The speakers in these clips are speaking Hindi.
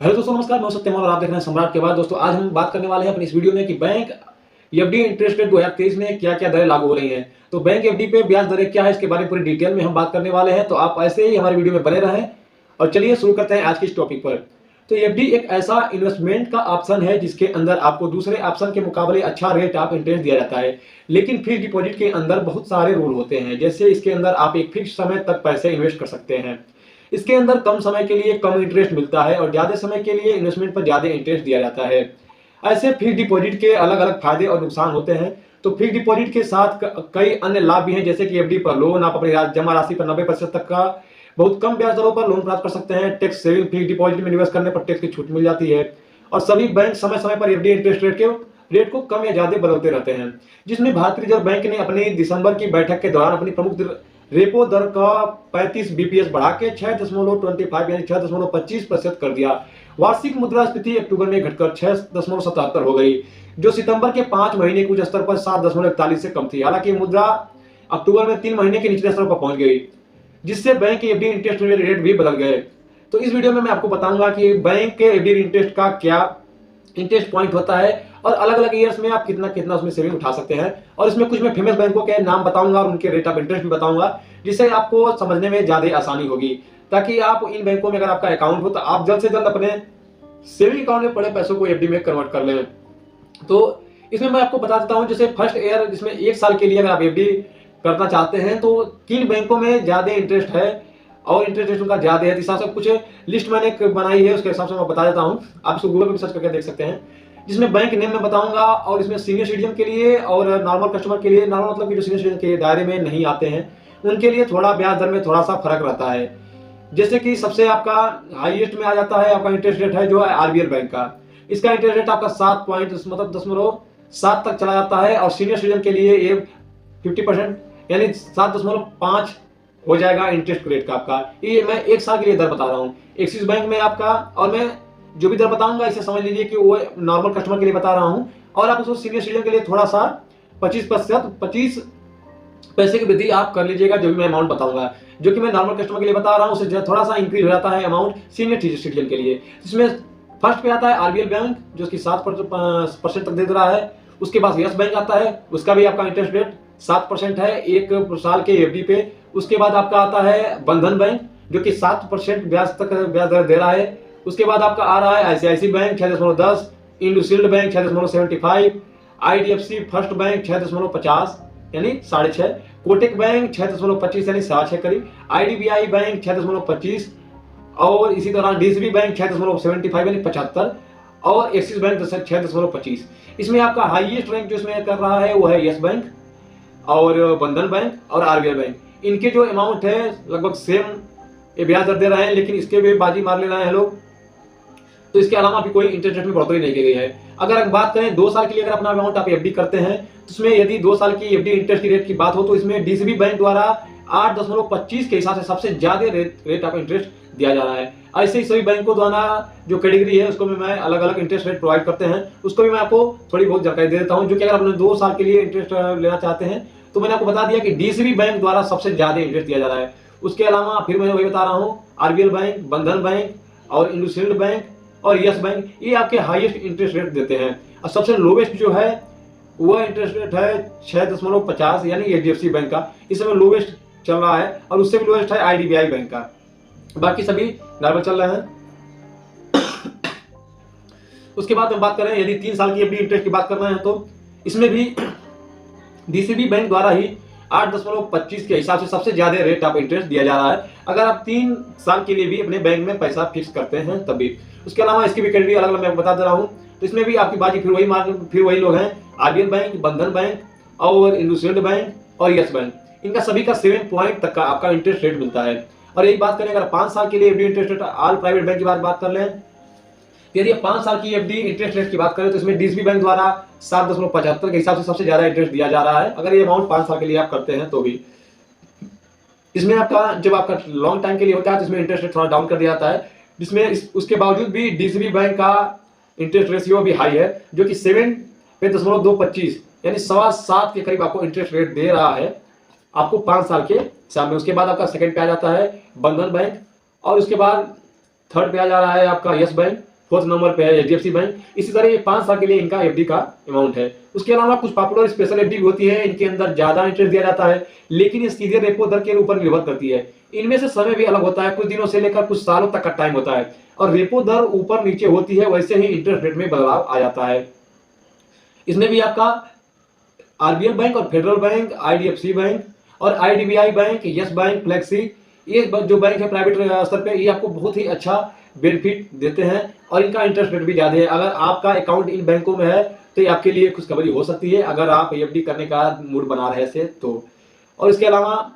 हेलो दोस्तों, नमस्कार। मैं सत्यम और आप देख रहे हैं सम्राट के बाद। दोस्तों, आज हम बात करने वाले हैं अपनी इस वीडियो में कि बैंक एफडी इंटरेस्ट रेट 2023 में क्या क्या दरें लागू हो रही हैं। तो बैंक एफडी पे ब्याज दरें क्या है, इसके बारे में पूरी डिटेल में हम बात करने वाले हैं। तो आप ऐसे ही हमारी वीडियो में बने रहें और चलिए शुरू करते हैं आज की इस टॉपिक पर। तो एफडी एक ऐसा इन्वेस्टमेंट का ऑप्शन है जिसके अंदर आपको दूसरे ऑप्शन के मुकाबले अच्छा रेट ऑफ इंटरेस्ट दिया जाता है। लेकिन फिक्स डिपॉजिट के अंदर बहुत सारे रूल होते हैं। जैसे इसके अंदर आप एक फिक्स समय तक पैसे इन्वेस्ट कर सकते हैं। इसके अंदर कम समय के लिए कम इंटरेस्ट मिलता है और ज्यादा समय के लिए इन्वेस्टमेंट पर ज्यादा इंटरेस्ट दिया जाता है। ऐसे फिक्स डिपॉजिट के अलग अलग फायदे और नुकसान होते हैं। तो फिक्स डिपॉजिट के साथ कई अन्य लाभ भी हैं, जैसे कि एफडी पर लोन, आप अपनी जमा राशि पर 90% तक का बहुत कम ब्याज दरों पर लोन प्राप्त कर सकते हैं। टैक्स सेविंग फिक्स डिपॉजिट में निवेश करने पर टैक्स की छूट मिल जाती है। और सभी बैंक समय समय पर एफडी इंटरेस्ट रेट को कम या ज्यादा बदलते रहते हैं। जिसमें भारतीय रिजर्व बैंक ने अपनी दिसंबर की बैठक के दौरान अपनी प्रमुख रेपो दर का 35 बीपीएस बढ़ा के 6.25 यानी 6.25% कर दिया। वार्षिक मुद्रास्फीति अक्टूबर में घटकर 6.77 हो गई, जो सितंबर के 5 महीने के उच्च स्तर पर 7.41 से कम थी। हालांकि मुद्रा अक्टूबर में 3 महीने के निचले स्तर पर पहुंच गई, जिससे बैंक के एफडी इंटरेस्ट रेट भी बदल गए। तो इस वीडियो में मैं आपको बताऊंगा कि बैंक के एफडी इंटरेस्ट का क्या इंटरेस्ट पॉइंट होता है और अलग अलग ईयर्स में आप कितना कितना उसमें सेविंग उठा सकते हैं। और इसमें कुछ मैं फेमस बैंकों के नाम बताऊंगा और उनके रेट ऑफ इंटरेस्ट भी बताऊंगा, जिससे आपको समझने में ज्यादा आसानी होगी। ताकि आप इन बैंकों में अगर आपका अकाउंट हो तो आप जल्द से जल्द अपने सेविंग अकाउंट में पड़े पैसों को एफडी में कन्वर्ट कर लें। तो इसमें मैं आपको बता देता हूं, जैसे फर्स्ट ईयर जिसमें 1 साल के लिए अगर आप एफडी करना चाहते हैं तो किन बैंकों में ज्यादा इंटरेस्ट है और इंटरेस्ट रेट उनका ज्यादा है। इस हिसाब से कुछ लिस्ट मैंने बनाई है, उसके हिसाब से मैं बता देता हूं। आप इसको गूगल पर सर्च करके देख सकते हैं, जिसमें बैंक नेम में बताऊंगा और इसमें सीनियर सिटीजन के लिए और नॉर्मल कस्टमर के लिए, नॉर्मल मतलब कि जो सीनियर सिटीजन के दायरे में नहीं आते हैं उनके लिए थोड़ा ब्याज दर में थोड़ा सा फर्क रहता है। जैसे कि सबसे आपका हाईएस्ट में आ जाता है आपका इंटरेस्ट रेट है जो है आरबीएल बैंक का। इसका इंटरेस्ट रेट आपका 7 पॉइंट मतलब 0.7 तक चला जाता है। और सीनियर सिटीजन के लिए ये 50% यानी 7.5 हो जाएगा इंटरेस्ट रेट का आपका। ये मैं 1 साल के लिए दर बता रहा हूँ एक्सिस बैंक में आपका। और मैं जो भी दर बताऊंगा इसे समझ लीजिए कि वो नॉर्मल कस्टमर के लिए बता रहा हूं। और आप उसको सीनियर सिटीजन के लिए थोड़ा सा 25 पैसे की वृद्धि आप कर लीजिएगा। जो भी मैं अमाउंट बताऊंगा, जो कि मैं नॉर्मल कस्टमर के लिए बता रहा हूं, उससे थोड़ा सा इंक्रीज हो जाता है अमाउंट सीनियर सिटीजन के लिए। इसमें फर्स्ट पे आता है आरबीएल बैंक, जो कि 7% तक दे रहा है। उसके बाद यस बैंक आता है, उसका भी आपका इंटरेस्ट रेट 7% है 1 साल के एफडी पे। उसके बाद आपका आता है बंधन बैंक, जो कि 7% ब्याज दर दे रहा है। उसके बाद आपका आ रहा है ICICI bank 6.10, IndusInd bank 6.75, IDFC first bank 6.50 यानी 6.5, कोटक बैंक 6.25 यानी 6.25 करीब, आईडीबीआई बैंक 6.25 और इसी दौरान डीसीबी बैंक 6.75 यानी 75 और एक्सिस बैंक 6.25। इसमें आपका हाईएस्ट रैंक जो इसमें कर रहा है वो है यस बैंक और बंधन बैंक और आरबीएल बैंक। इनके जो अमाउंट है लगभग सेम ब्याज दर दे रहे हैं, लेकिन इसके भी बाजी मार ले रहे हैं लोग। तो इसके अलावा अभी कोई इंटरेस्ट रेट में बढ़ोतरी नहीं की गई है। अगर हम बात करें 2 साल के लिए अगर अपना अमाउंट आप एफडी करते हैं तो इसमें यदि 2 साल की एफडी इंटरेस्ट की रेट की बात हो तो इसमें डीसीबी बैंक द्वारा 8.25 के हिसाब से सबसे ज्यादा रेट ऑफ इंटरेस्ट दिया जा रहा है। ऐसे ही सभी बैंकों द्वारा जो कैटेगरी है उसको भी मैं अलग अलग इंटरेस्ट रेट प्रोवाइड करते हैं, उसको भी मैं आपको थोड़ी बहुत जानकारी दे देता हूँ। जो कि अगर आपने 2 साल के लिए इंटरेस्ट लेना चाहते हैं तो मैंने आपको बता दिया कि डीसीबी बैंक द्वारा सबसे ज्यादा इंटरेस्ट दिया जा रहा है। उसके अलावा फिर मैं वही बता रहा हूँ आरबीएल बैंक, बंधन बैंक और इंडसइंड बैंक और यस बैंक, ये आपके हाईएस्ट इंटरेस्ट रेट देते हैं। और सबसे लोवेस्ट जो है वह इंटरेस्ट रेट है 6.50 यानी एचडीएफसी बैंक का, इस समय लोवेस्ट चल रहा है। और उससे भी लोवेस्ट है आईडीबीआई बैंक का। बाकी सभी नॉर्मल चल रहे हैं। उसके बाद हम बात करें यदि 3 साल की एफडी इंटरेस्ट की बात कर रहे हैं तो इसमें भी डीसीबी बैंक द्वारा ही 8.25 के हिसाब से सबसे ज्यादा रेट ऑफ इंटरेस्ट दिया जा रहा है, अगर आप 3 साल के लिए भी अपने बैंक में पैसा फिक्स करते हैं तभी। उसके अलावा इसकी भी कैटेगरी अलग अलग मैं बता दे रहा हूँ। तो इसमें भी आपकी बाजी फिर वही लोग हैं आरबीएल बैंक, बंधन बैंक और इंडसइंड बैंक और यस बैंक। इनका सभी का 7 पॉइंट तक का आपका इंटरेस्ट रेट मिलता है। और एक बात करें अगर 5 साल के लिए FD interest rate all private bank की बात कर लें, यदि 5 साल की एफडी इंटरेस्ट रेट की बात करें तो इसमें डीसीबी बैंक द्वारा 7.75 के हिसाब से सबसे ज्यादा इंटरेस्ट दिया जा रहा है, अगर ये अमाउंट 5 साल के लिए आप करते हैं तो भी। इसमें आपका जब आपका लॉन्ग टाइम के लिए होता है तो इसमें इंटरेस्ट रेट थोड़ा डाउन कर दिया जाता है, जिसमें उसके बावजूद भी डीसीबी बैंक का इंटरेस्ट रेशियो भी हाई है, जो कि 7.225 यानी 7.25 के करीब आपको इंटरेस्ट रेट दे रहा है आपको 5 साल के सामने। उसके बाद आपका सेकंड पे आ जाता है बंधन बैंक और उसके बाद थर्ड पे आ जा रहा है आपका यस बैंक 4th नंबर पे है HDFC बैंक। इसी तरह ये 5 साल के लिए इनका FD का अमाउंट है। उसके अलावा कुछ पॉपुलर स्पेशल FD भी होती है, इनके अंदर ज्यादा इंटरेस्ट दिया जाता है, लेकिन ये सीधे रेपो दर के ऊपर निर्भर करती है। इनमें से समय भी अलग होता है, कुछ दिनों से लेकर कुछ सालों तक का टाइम होता है, और रेपो दर ऊपर नीचे होती है, वैसे ही इंटरेस्ट रेट में बदलाव आ जाता है। इसमें भी आपका RBL बैंक और फेडरल बैंक, IDFC बैंक और IDBI bank, yes bank, flexi, ये जो बैंक है प्राइवेट स्तर पे, ये आपको बहुत ही अच्छा बेनिफिट देते हैं और इनका इंटरेस्ट रेट भी ज्यादा है। अगर आपका अकाउंट इन बैंकों में है तो ये आपके लिए खुशखबरी हो सकती है, अगर आप FD करने का मूड बना रहे थे तो। और इसके अलावा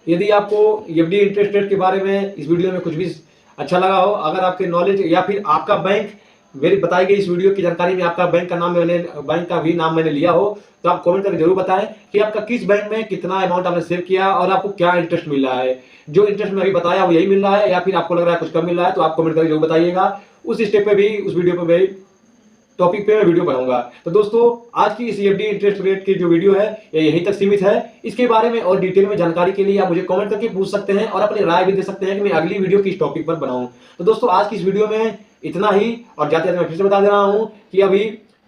यदि आपको FD इंटरेस्ट रेट के बारे में इस वीडियो में कुछ भी अच्छा लगा हो, अगर आपके नॉलेज या फिर आपका बैंक, मेरी बताई गई इस वीडियो की जानकारी में आपका बैंक का भी नाम मैंने लिया हो, तो आप कमेंट करके जरूर बताएं कि आपका किस बैंक में कितना अमाउंट आपने सेव किया और आपको क्या इंटरेस्ट मिल रहा है। जो इंटरेस्ट मैं अभी बताया वो यही मिल रहा है, या फिर आपको लग रहा है कुछ कम मिल रहा है, तो आप कमेंट करके जरूर बताइएगा। उस स्टेप पे भी, उस वीडियो पे भी, टॉपिक पे मैं वीडियो बनाऊंगा। तो दोस्तों, आज की इस FD इंटरेस्ट रेट की जो वीडियो है ये यहीं तक सीमित है। इसके बारे में और डिटेल में जानकारी के लिए आप मुझे कमेंट करके पूछ सकते हैं और अपनी राय भी दे सकते हैं कि मैं अगली वीडियो किस टॉपिक पर बनाऊं। तो दोस्तों, आज की इस वीडियो में इतना ही, और जाते जाते मैं फिर से बता दे रहा हूं कि अभी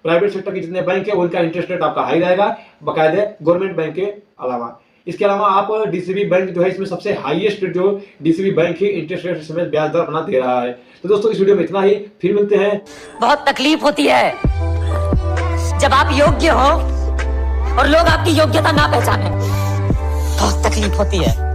प्राइवेट सेक्टर के जितने बैंक है उनका इंटरेस्ट रेट आपका हाई रहेगा, बाकायदे गवर्नमेंट बैंक के अलावा। इसके अलावा आप DCB बैंक जो है, इसमें सबसे हाईएस्ट जो DCB बैंक ही इंटरेस्ट रेट समय ब्याज दर अपना दे रहा है। तो दोस्तों, इस वीडियो में इतना ही, फिर मिलते हैं। बहुत तकलीफ होती है जब आप योग्य हो और लोग आपकी योग्यता ना पहचाने, बहुत तकलीफ होती है।